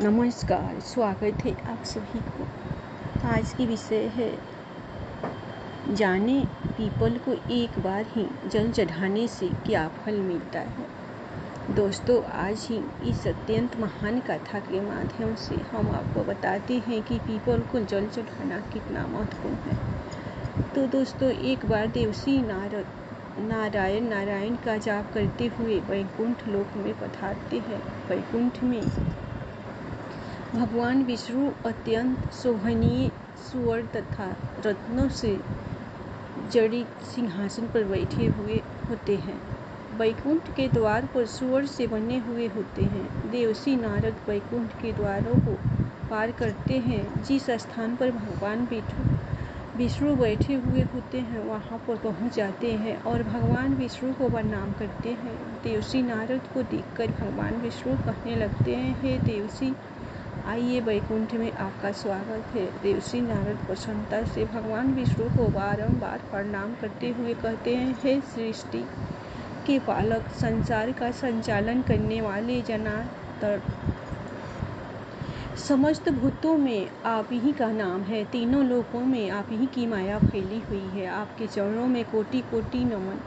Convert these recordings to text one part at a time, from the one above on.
नमस्कार, स्वागत है आप सभी को। आज की विषय है जाने पीपल को एक बार ही जल चढ़ाने से क्या फल मिलता है। दोस्तों, आज ही इस अत्यंत महान कथा के माध्यम से हम आपको बताते हैं कि पीपल को जल चढ़ाना कितना महत्वपूर्ण है। तो दोस्तों, एक बार देवर्षि नारायण का जाप करते हुए वैकुंठ लोक में पधारते हैं। वैकुंठ में भगवान विष्णु अत्यंत शोभनीय सुवर्ण तथा रत्नों से जड़ित सिंहासन पर बैठे हुए होते हैं। वैकुंठ के द्वार पर सुवर्ण से बने हुए होते हैं। देवर्षि नारद वैकुंठ के द्वारों को पार करते हैं। जिस स्थान पर भगवान विष्णु बैठे हुए होते हैं वहां पर पहुंच जाते हैं और भगवान विष्णु को प्रणाम करते हैं। देवर्षि नारद को देखकर भगवान विष्णु कहने लगते हैं, हे देवर्षि, आइए, वैकुंठ में आपका स्वागत है। देवर्षि नारद प्रसन्नता से भगवान विष्णु को बारंबार प्रणाम करते हुए कहते हैं, हे सृष्टि के पालक, संसार का संचालन करने वाले जनार्दन, समस्त भूतों में आप ही का नाम है। तीनों लोकों में आप ही की माया फैली हुई है। आपके चरणों में कोटि कोटि नमन।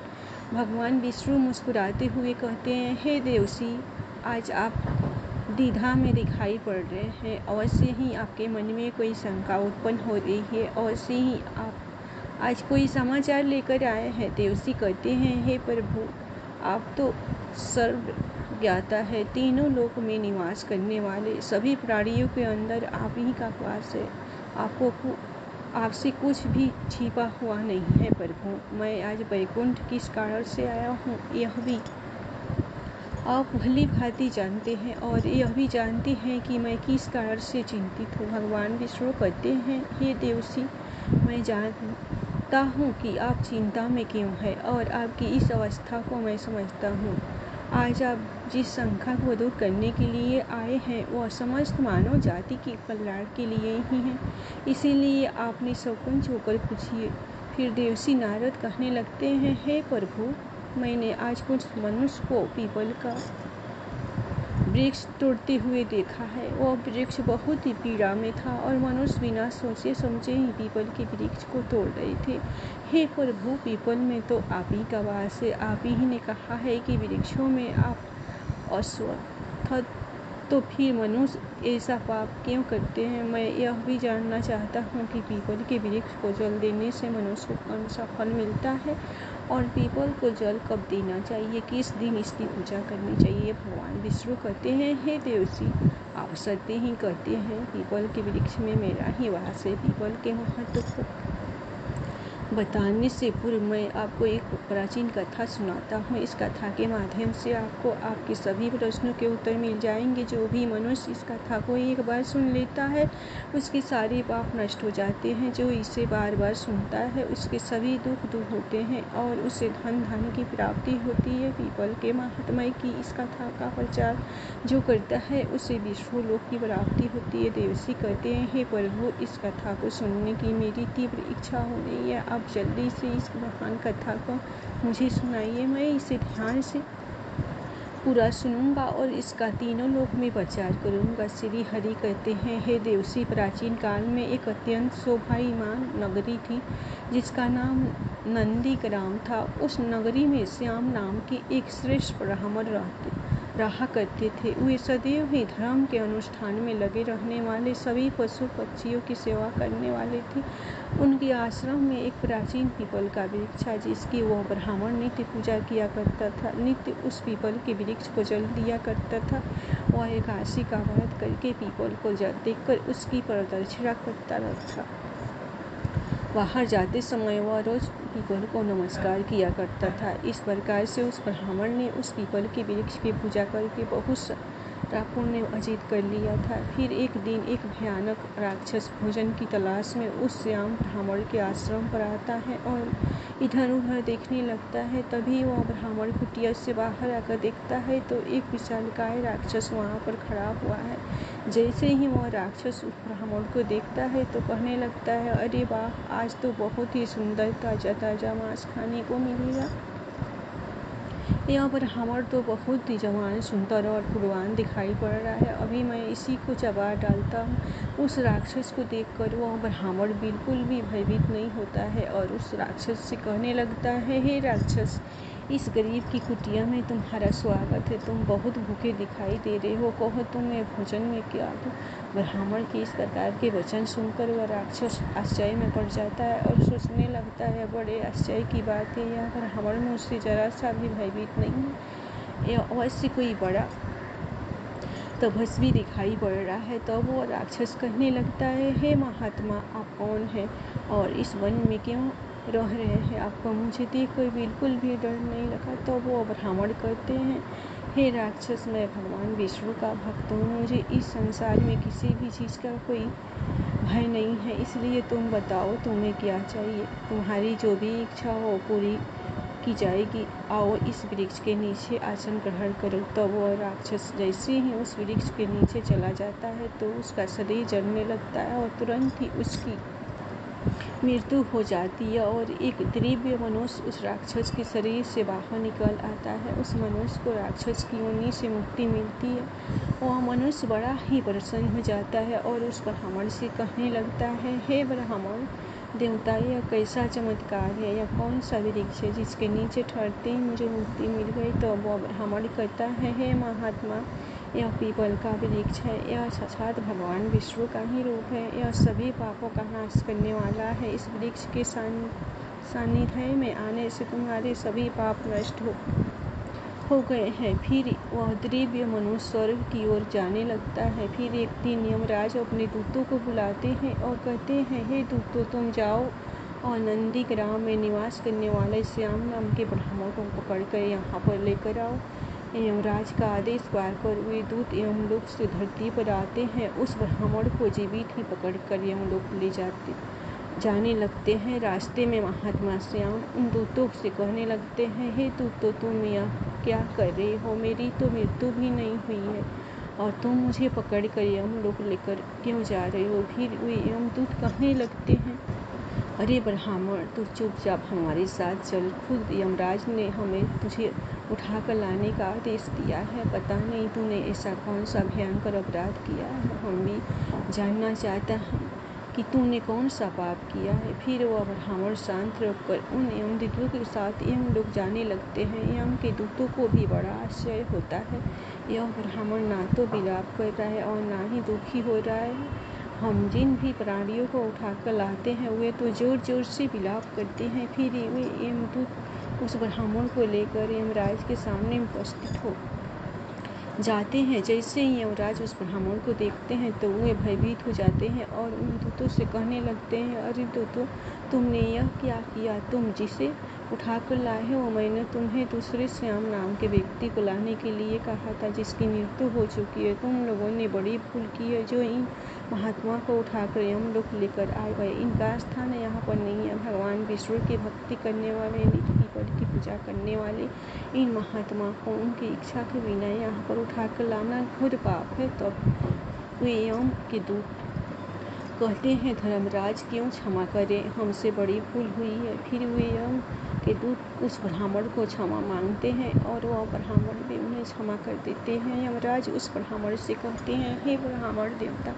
भगवान विष्णु मुस्कुराते हुए कहते हैं, हे देवर्षि, आज आप द्विधा में दिखाई पड़ रहे हैं। अवश्य ही आपके मन में कोई शंका उत्पन्न हो रही है। अवश्य ही आप आज कोई समाचार लेकर आए हैं। देवर्षि कहते हैं, हे प्रभु, आप तो सर्वज्ञाता है। तीनों लोक में निवास करने वाले सभी प्राणियों के अंदर आप ही का वास है। आपसे कुछ भी छिपा हुआ नहीं है। प्रभु, मैं आज वैकुंठ किस कारण से आया हूँ यह भी आप भली भांति जानते हैं और यह भी जानते हैं कि मैं किस कारण से चिंतित हूँ। भगवान विष्णु कहते हैं, हे देवर्षि, मैं जानता हूँ कि आप चिंता में क्यों हैं और आपकी इस अवस्था को मैं समझता हूँ। आज आप जिस शंका को दूर करने के लिए आए हैं वह समस्त मानव जाति के कल्याण के लिए ही है। इसीलिए आप निसंकोच होकर पूछिए। फिर देवर्षि नारद कहने लगते हैं, हे प्रभु, मैंने आज कुछ मनुष्य को पीपल का वृक्ष तोड़ते हुए देखा है। वह वृक्ष बहुत ही पीड़ा में था और मनुष्य बिना सोचे समझे ही पीपल के वृक्ष को तोड़ रहे थे। हे प्रभु, पीपल में तो आप ही का वास है। आप ही ने कहा है कि वृक्षों में आप अश्वत्थ, तो फिर मनुष्य ऐसा पाप क्यों करते हैं। मैं यह भी जानना चाहता हूँ कि पीपल के वृक्ष को जल देने से मनुष्य को कौन सा फल मिलता है और पीपल को जल कब देना चाहिए, किस दिन इसकी पूजा करनी चाहिए। भगवान विष्णु कहते हैं, हे देवर्षि, आप सत्य ही कहते हैं। पीपल के वृक्ष में मेरा ही वास है। पीपल के महत्व को बताने से पूर्व मैं आपको एक प्राचीन कथा सुनाता हूँ। इस कथा के माध्यम से आपको आपके सभी प्रश्नों के उत्तर मिल जाएंगे। जो भी मनुष्य इस कथा को एक बार सुन लेता है उसके सारे पाप नष्ट हो जाते हैं। जो इसे बार बार सुनता है उसके सभी दुख दूर होते हैं और उसे धन धान्य की प्राप्ति होती है। पीपल के महात्म्य की इस कथा का प्रचार जो करता है उसे विष्णु लोक की प्राप्ति होती है। देवर्षि कहते हैं, हे प्रभु, इस कथा को सुनने की मेरी तीव्र इच्छा हो रही है। आप जल्दी से इस महान कथा को मुझे सुनाइए। मैं इसे ध्यान से पूरा सुनूंगा और इसका तीनों लोक में प्रचार करूंगा। श्री हरि कहते हैं, हे देवर्षि, प्राचीन काल में एक अत्यंत शोभायमान नगरी थी जिसका नाम नंदी ग्राम था। उस नगरी में श्याम नाम के एक श्रेष्ठ ब्राह्मण रहा करते थे। वे सदैव ही धर्म के अनुष्ठान में लगे रहने वाले, सभी पशु पक्षियों की सेवा करने वाले थे। उनके आश्रम में एक प्राचीन पीपल का वृक्ष था जिसकी वह ब्राह्मण नित्य पूजा किया करता था। नित्य उस पीपल के वृक्ष को जल दिया करता था। वह एकादशी का व्रत करके पीपल को जल देकर उसकी प्रदक्षिणा करता था। बाहर जाते समय वह रोज पीपल को नमस्कार किया करता था। इस प्रकार से उस ब्राह्मण ने उस पीपल के वृक्ष की पूजा करके बहुत सारा पुण्य अर्जित कर लिया था। फिर एक दिन एक भयानक राक्षस भोजन की तलाश में उस श्याम ब्राह्मण के आश्रम पर आता है और इधर उधर देखने लगता है। तभी वह ब्राह्मण कुटिया से बाहर आकर देखता है तो एक विशालकाय राक्षस वहाँ पर खड़ा हुआ है। जैसे ही वह राक्षस उस ब्राह्मण को देखता है तो कहने लगता है, अरे वाह, आज तो बहुत ही सुंदर ताजा ताजा मांस खाने को मिलेगा। यहाँ पर हमर तो बहुत ही जवान, सुंदर और फूलवान दिखाई पड़ रहा है। अभी मैं इसी को चबा डालता हूँ। उस राक्षस को देखकर वहाँ पर हमर बिल्कुल भी भयभीत नहीं होता है और उस राक्षस से कहने लगता है, हे राक्षस, इस गरीब की कुटिया में तुम्हारा स्वागत है। तुम बहुत भूखे दिखाई दे रहे हो, कहो तुम्हें भोजन में क्या दूँ। ब्राह्मण के इस प्रकार के वचन सुनकर वह राक्षस आश्चर्य में पड़ जाता है और सोचने लगता है, बड़े आश्चर्य की बात है, यह ब्राह्मण मुझसे जरा सा भी भयभीत नहीं है, यह अवश्य कोई बड़ा तपस्वी दिखाई पड़ रहा है। तब वो राक्षस कहने लगता है, हे महात्मा, आप कौन हैं और इस वन में क्यों रह रहे हैं? आपको मुझे देखकर बिल्कुल भी डर नहीं लगा। तो वो ब्राह्मण कहते हैं, हे राक्षस, मैं भगवान विष्णु का भक्त हूँ। मुझे इस संसार में किसी भी चीज़ का कोई भय नहीं है, इसलिए तुम बताओ तुम्हें क्या चाहिए। तुम्हारी जो भी इच्छा हो पूरी की जाएगी। आओ इस वृक्ष के नीचे आसन ग्रहण करो। तब वह राक्षस जैसे ही उस वृक्ष के नीचे चला जाता है तो उसका शरीर जलने लगता है और तुरंत ही उसकी मृत्यु हो जाती है और एक दिव्य मनुष्य उस राक्षस के शरीर से बाहर निकल आता है। उस मनुष्य को राक्षस की योनि से मुक्ति मिलती है। वह मनुष्य बड़ा ही प्रसन्न हो जाता है और उस ब्राह्मण से कहने लगता है, हे ब्राह्मण देवता, यह कैसा चमत्कार है, यह कौन सा वृक्ष है जिसके नीचे ठहरते ही मुझे मुक्ति मिल गई। तो वह ब्राह्मण कहता है, हे महात्मा, यह पीपल का वृक्ष है, यह साक्षात भगवान विष्णु का ही रूप है, यह सभी पापों का नाश करने वाला है। इस वृक्ष के सानिध्य में आने से तुम्हारे सभी पाप नष्ट हो गए हैं। फिर वह दिव्य मनुष्य स्वर्ग की ओर जाने लगता है। फिर एक दिन यमराज अपने दूतों को बुलाते हैं और कहते हैं, हे दूतों, तुम जाओ और नंदी ग्राम में निवास करने वाले श्याम नाम के ब्राह्मण को पकड़कर यहाँ पर लेकर आओ। यमराज का आदेश पाकर वे दूत यमलोक से धरती पर आते हैं। उस ब्राह्मण को जीवित ही पकड़कर यमलोक ले जाने लगते हैं। रास्ते में महात्मा श्याम उन दूतों से कहने लगते हैं, हे दूतों, तुम यह क्या कर रहे हो? मेरी तो मृत्यु भी नहीं हुई है और तुम मुझे पकड़कर यमलोक लेकर क्यों जा रहे हो? फिर वे यमदूत कहने लगते हैं, अरे ब्राह्मण, तू चुपचाप हमारे साथ चल। खुद यमराज ने हमें तुझे उठाकर लाने का आदेश दिया है। पता नहीं तूने ऐसा कौन सा भयंकर अपराध किया है। हम भी जानना चाहता हैं कि तूने कौन सा पाप किया है। फिर वह ब्राह्मण शांत रखकर उन यमदूतों के साथ यमलोक जाने लगते हैं। यम के दूतों को भी बड़ा आश्चर्य होता है। यह ब्राह्मण ना तो विलाप कर रहा है और ना ही दुखी हो रहा है। हम जिन भी प्राणियों को उठाकर लाते हैं वे तो जोर जोर से विलाप करते हैं। फिर वे यमदूत उस ब्राह्मण को लेकर यमराज के सामने उपस्थित हो जाते हैं। जैसे ही यमराज उस ब्राह्मण को देखते हैं तो वे भयभीत हो जाते हैं और उन दूतों से कहने लगते हैं, अरे दूतों, तुमने यह क्या किया? तुम जिसे उठाकर लाए हो, मैंने तुम्हें दूसरे श्याम नाम के व्यक्ति को लाने के लिए कहा था, जिसकी मृत्यु हो चुकी है। तुम लोगों ने बड़ी भूल की है जो इन महात्मा को उठाकर यमलोक लेकर आ गए। इनका स्थान यहाँ पर नहीं है। भगवान विष्णु की भक्ति करने वाले, नित्य पीपल की पूजा करने वाले इन महात्मा को उनकी इच्छा के बिना यहाँ पर उठाकर लाना घोर पाप है। तब वे यम के दूत कहते हैं, धर्मराज, क्यों क्षमा करें, हमसे बड़ी भूल हुई है। फिर वे यम के दूत उस ब्राह्मण को क्षमा मांगते हैं और वह ब्राह्मण भी उन्हें क्षमा कर देते हैं। यमराज उस ब्राह्मण से कहते हैं, हे ब्राह्मण देवता,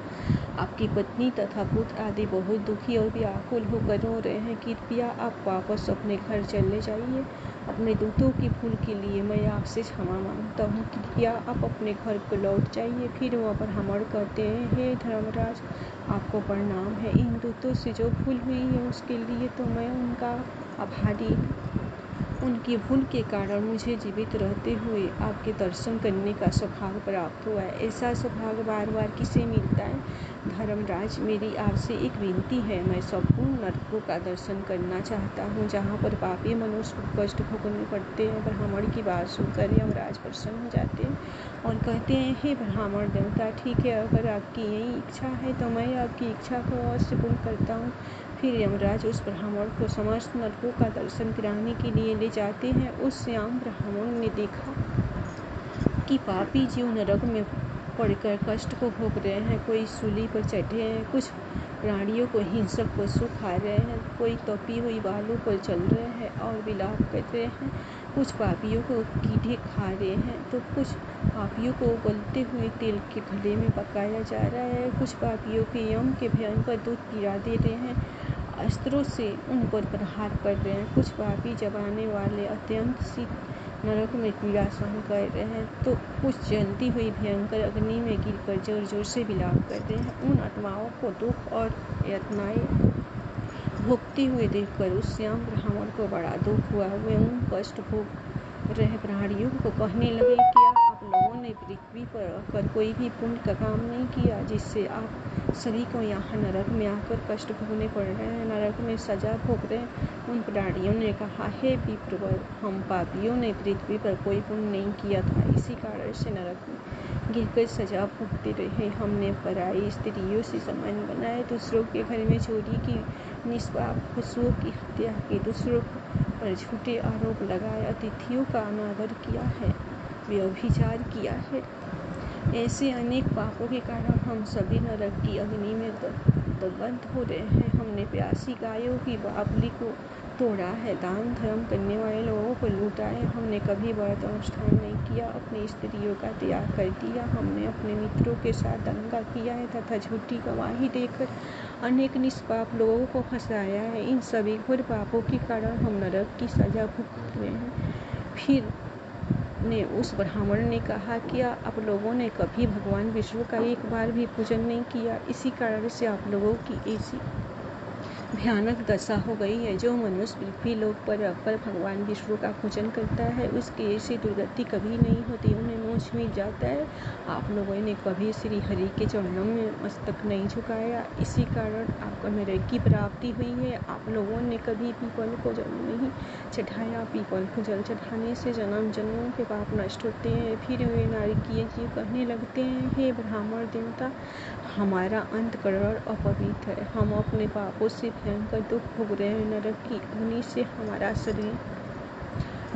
आपकी पत्नी तथा पुत्र आदि बहुत दुखी और व्याकुल होकर रो रहे हैं। कृपया आप वापस अपने घर चले जाइए। अपने दूतों की भूल के लिए मैं आपसे क्षमा मांगता हूँ। कृपया आप अपने घर को लौट जाइए। फिर वह ब्राह्मण कहते हैं, हे धर्मराज, आपको प्रणाम है। इन दूतों से जो भूल हुई है उसके लिए तो मैं उनका आभारी हूँ। उनकी भूल के कारण मुझे जीवित रहते हुए आपके दर्शन करने का सौभाग्य प्राप्त हुआ है। ऐसा सौभाग्य बार बार किसे मिलता है? धर्मराज, मेरी आपसे एक विनती है। मैं संपूर्ण नरकों का दर्शन करना चाहता हूँ जहाँ पर पापी मनुष्य को कष्ट भोगने पड़ते हैं। ब्राह्मण की बात सुनकर यमराज प्रसन्न हो जाते हैं और कहते हैं, हे ब्राह्मण देवता, ठीक है, अगर आपकी यही इच्छा है तो मैं आपकी इच्छा को अवश्य पूर्ण करता हूँ। फिर यमराज उस ब्राह्मण को समस्त नरकों का दर्शन कराने के लिए ले जाते हैं। उस श्याम ब्राह्मण ने देखा कि पापी जीव नरक में पड़कर कष्ट को भोग रहे हैं। कोई सूली पर चढ़े हैं, कुछ प्राणियों को हिंसक पशु खा रहे हैं, कोई तपी हुई बालू पर चल रहे हैं और विलाप कर रहे हैं। कुछ पापियों को कीड़े खा रहे हैं तो कुछ पापियों को उबलते हुए तेल के घड़े में पकाया जा रहा है। कुछ पापियों के यम के भयंकर दूध गिरा दे रहे हैं, अस्त्रों से उन पर प्रहार कर रहे हैं। कुछ पापी जबाने वाले अत्यंत शीत नरक में पीड़ा सहन कर रहे हैं तो कुछ जलती हुई भयंकर अग्नि में गिरकर जोर जोर से विलाप कर रहे हैं। उन आत्माओं को दुख और यातनाएं भोगते हुए देखकर उस श्याम ब्राह्मण को बड़ा दुख हुआ। वे उन कष्ट भोग रहे प्राणियों को कहने लगे, क्या आप लोगों ने पृथ्वी पर रहकर कोई भी पुण्य का काम नहीं किया जिससे आप सभी को यहाँ नरक में आकर कष्ट भोगने पड़ रहे हैं, नरक में सजा भोग रहे हैं? उन प्राणियों ने कहा, हे विप्रवर, हम पापियों ने पृथ्वी पर कोई पुण्य नहीं किया था, इसी कारण से नरक में गिरकर सजा भोगते रहे। हमने पराई स्त्रियों से संबंध बनाए, दूसरों के घर में चोरी की, निष्पाप पशुओं की हत्या की, दूसरों पर झूठे आरोप लगाए, अतिथियों का अनादर किया है, व्यभिचार किया है। ऐसे अनेक पापों के कारण हम सभी नरक की अग्नि में दग्ध हो रहे हैं। हमने प्यासी गायों की बावली को तोड़ा है, दान धर्म करने वाले लोगों को लूटा है। हमने कभी व्रत अनुष्ठान नहीं किया, अपनी स्त्रियों का त्याग कर दिया। हमने अपने मित्रों के साथ दंगा किया है तथा झूठी गवाही देकर अनेक निष्पाप लोगों को फंसाया है। इन सभी घोर पापों के कारण हम नरक की सजा भुगत रहे हैं। फिर ने उस ब्राह्मण ने कहा, क्या आप लोगों ने कभी भगवान विष्णु का एक बार भी पूजन नहीं किया? इसी कारण से आप लोगों की ऐसी भयानक दशा हो गई है। जो मनुष्य पृथ्वी लोक पर रहकर भगवान विष्णु का पूजन करता है उसकी ऐसी दुर्गति कभी नहीं होती, उन्हें मोक्ष मिल जाता है। आप लोगों ने कभी श्री हरि के चरणों में मस्तक नहीं झुकाया, इसी कारण आपको नरक की प्राप्ति हुई है। आप लोगों ने कभी पीपल को जल नहीं चढ़ाया, पीपल को जल चढ़ाने से जन्म जन्मों के पाप नष्ट होते हैं। फिर वे नारकीय जीव कहने लगते हैं, हे ब्राह्मण देवता, हमारा अंतःकरण अपवित्र है, हम अपने पापों से भयंकर दुख भोग रहे हैं। नरक की अग्नि से हमारा शरीर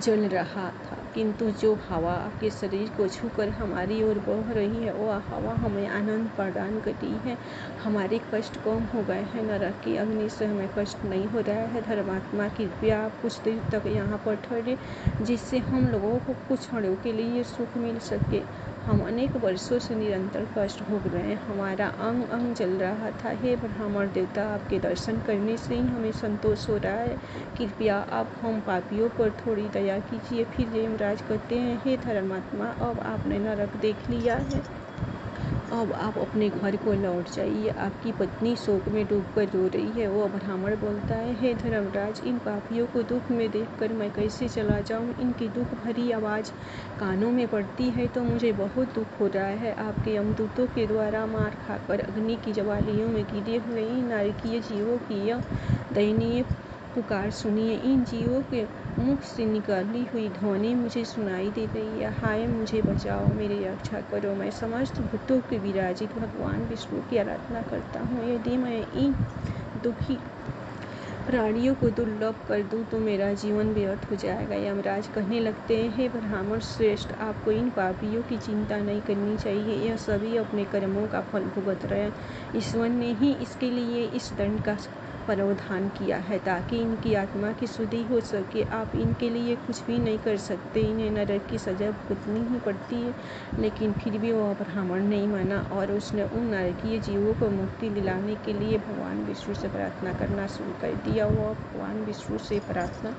जल रहा था, किंतु जो हवा आपके शरीर को छूकर हमारी ओर बह रही है वह हवा हमें आनंद प्रदान करती है। हमारे कष्ट कम हो गए हैं, नरक की अग्नि से हमें कष्ट नहीं हो रहा है। धर्मात्मा, कृपया आप कुछ देर तक यहाँ पर ठहरे जिससे हम लोगों को कुछ क्षणों के लिए सुख मिल सके। हम अनेक वर्षों से निरंतर कष्ट भोग रहे हैं, हमारा अंग अंग जल रहा था। हे ब्राह्मण देवता, आपके दर्शन करने से ही हमें संतोष हो रहा है, कृपया आप हम पापियों पर थोड़ी दया कीजिए। फिर यमराज कहते हैं, हे धर्मात्मा, अब आपने नरक देख लिया है, अब आप अपने घर को लौट जाइए। आपकी पत्नी शोक में डूबकर रो रही है। वह ब्राह्मण बोलता है, हे धर्मराज, इन पापियों को दुख में देखकर मैं कैसे चला जाऊं? इनकी दुख भरी आवाज़ कानों में पड़ती है तो मुझे बहुत दुख हो रहा है। आपके यमदूतों के द्वारा मार खाकर अग्नि की ज्वालियों में गिरे हुए इन नारकीय जीवों की यह दयनीय पुकार सुनिए। इन जीवों के मुख से निकाली हुई ध्वनि मुझे सुनाई दे रही है। हाय, मुझे बचाओ, मेरी रक्षा करो। मैं समस्त भूतों के विराजित भगवान विष्णु की आराधना करता हूँ। यदि मैं इन दुखी प्राणियों को दुर्लभ कर दूं तो मेरा जीवन व्यर्थ हो जाएगा। यमराज कहने लगते हैं, हे ब्राह्मण श्रेष्ठ, आपको इन पापियों की चिंता नहीं करनी चाहिए, यह सभी अपने कर्मों का फल भुगत रहे हैं। ईश्वर ने ही इसके लिए इस दंड का प्रावधान किया है ताकि इनकी आत्मा की शुद्धि हो सके। आप इनके लिए कुछ भी नहीं कर सकते, इन्हें नरक की सजा भुगतनी ही पड़ती है। लेकिन फिर भी वह ब्राह्मण नहीं माना और उसने उन नरकीय जीवों को मुक्ति दिलाने के लिए भगवान विष्णु से प्रार्थना करना शुरू कर दिया। वह भगवान विष्णु से प्रार्थना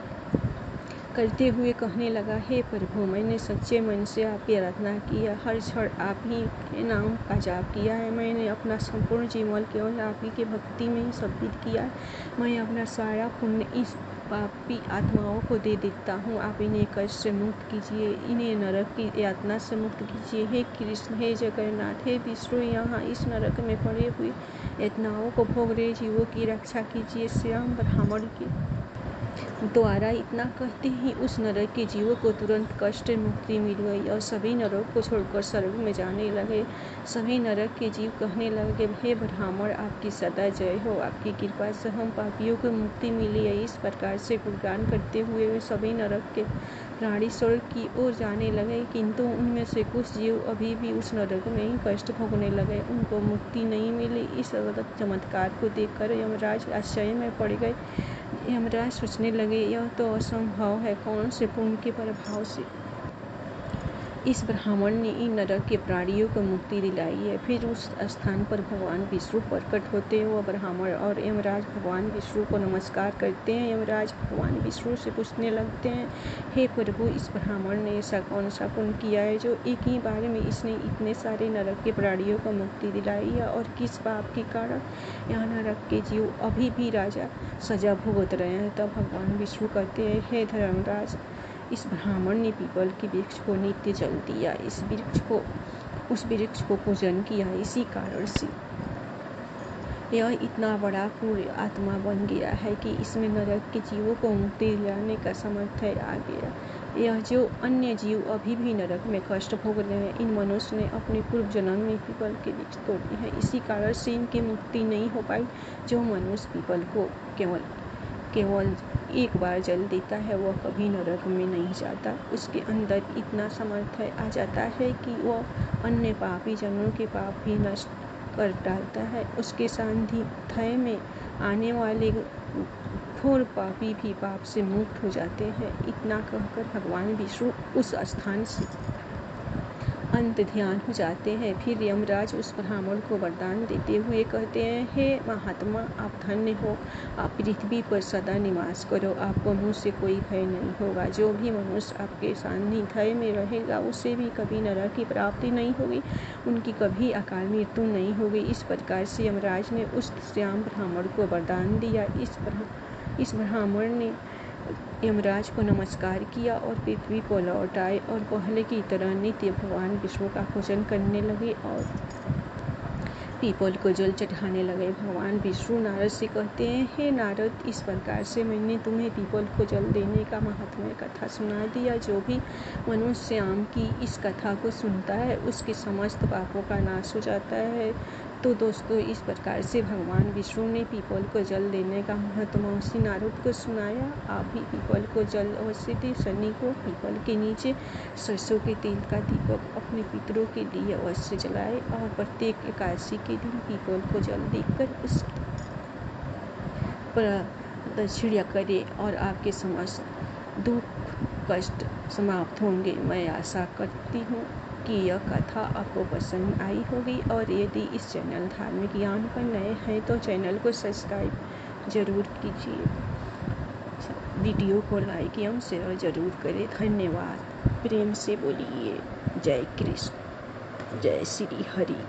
करते हुए कहने लगा, हे प्रभु, मैंने सच्चे मन से आपकी आराधना की है, हर क्षण आप ही के नाम का जाप किया है। मैंने अपना संपूर्ण जीवन केवल आप ही की भक्ति में ही समर्पित किया है। मैं अपना सारा पुण्य इस पापी आत्माओं को दे देता हूँ। आप इन्हें कष्ट से मुक्त कीजिए, इन्हें नरक की यातना से मुक्त कीजिए। हे कृष्ण, हे जगन्नाथ, हे विष्णु, यहाँ इस नरक में पड़े हुए यातनाओं को भोग रहे जीवों की रक्षा कीजिए। श्याम ब्राह्मण के द्वारा इतना कहते ही उस नरक के जीवों को तुरंत कष्ट मुक्ति मिल गई और सभी नरक को छोड़कर स्वर्ग में जाने लगे। सभी नरक के जीव कहने लगे, हे ब्राह्मण, आपकी सदा जय हो, आपकी कृपा से हम पापियों को मुक्ति मिली है। इस प्रकार से गुणगान करते हुए वे सभी नरक के प्राणी स्वर्ग की ओर जाने लगे, किंतु उनमें से कुछ जीव अभी भी उस नरक में ही कष्ट भोगने लगे, उनको मुक्ति नहीं मिली। इस अद्भुत चमत्कार को देखकर यमराज आश्चर्य में पड़ गए। यमराज सोचने लगे, यह तो असंभव है, कौन से पुण्य के प्रभाव से इस ब्राह्मण ने इन नरक के प्राणियों को मुक्ति दिलाई है। फिर उस स्थान पर भगवान विष्णु प्रकट होते हैं। वह ब्राह्मण और यमराज भगवान विष्णु को नमस्कार करते हैं। यमराज भगवान विष्णु से पूछने लगते हैं, हे प्रभु, इस ब्राह्मण ने ऐसा कौन सा पुण्य किया है जो एक ही बार में इसने इतने सारे नरक के प्राणियों को मुक्ति दिलाई है, और किस पाप के कारण यहाँ नरक के जीव अभी भी राजा सजा भुगत रहे हैं। तब भगवान विष्णु कहते हैं, हे धर्मराज, इस ब्राह्मण ने पीपल के वृक्ष को नित्य जल दिया, उस वृक्ष को पूजन किया, इसी कारण से यह इतना बड़ा पूर्ण आत्मा बन गया है कि इसमें नरक के जीवों को मुक्ति दिलाने का सामर्थ्य आ गया। यह जो अन्य जीव अभी भी नरक में कष्ट भोग रहे हैं, इन मनुष्य ने अपने पूर्व जन्म में पीपल के वृक्ष तोड़े हैं, इसी कारण से इनकी मुक्ति नहीं हो पाई। जो मनुष्य पीपल को केवल एक बार जल देता है, वह कभी नरक में नहीं जाता। उसके अंदर इतना सामर्थ्य आ जाता है कि वह अन्य पापी जनों के पाप भी नष्ट कर डालता है। उसके सानिध्य में आने वाले घोर पापी भी पाप से मुक्त हो जाते हैं। इतना कहकर भगवान विष्णु उस स्थान से अंत ध्यान हो जाते हैं। फिर यमराज उस ब्राह्मण को वरदान देते हुए कहते हैं, हे महात्मा, आप धन्य हो, आप पृथ्वी पर सदा निवास करो, आपको मुझ से कोई भय नहीं होगा। जो भी मनुष्य आपके सानिध्य में रहेगा, उसे भी कभी नरक की प्राप्ति नहीं होगी, उनकी कभी अकाल मृत्यु नहीं होगी। इस प्रकार से यमराज ने उस श्याम ब्राह्मण को वरदान दिया। इस ब्राह्मण ने यमराज को नमस्कार किया और पृथ्वी को लौट आए और पहले की तरह नित्य भगवान विष्णु का पूजन करने लगे और पीपल को जल चढ़ाने लगे। भगवान विष्णु नारद से कहते हैं, हे नारद, इस प्रकार से मैंने तुम्हें पीपल को जल देने का महात्म्य कथा सुना दिया। जो भी मनुष्य श्याम की इस कथा को सुनता है, उसके समस्त पापों का नाश हो जाता है। तो दोस्तों, इस प्रकार से भगवान विष्णु ने पीपल को जल देने का महत्व महर्षि नारद को सुनाया। आप भी पीपल को जल अवश्य दें। शनि को पीपल के नीचे सरसों के तेल का दीपक अपने पितरों के लिए अवश्य जलाए और प्रत्येक एकादशी के दिन पीपल को जल देकर उस प्रदक्षिणा करें और आपके समस्त दुख कष्ट समाप्त होंगे। मैं आशा करती हूँ कि यह कथा आपको पसंद आई होगी, और यदि इस चैनल धार्मिक ज्ञान पर नए हैं तो चैनल को सब्सक्राइब जरूर कीजिए। वीडियो को लाइक एवं शेयर जरूर करें। धन्यवाद। प्रेम से बोलिए जय कृष्ण, जय श्री हरि।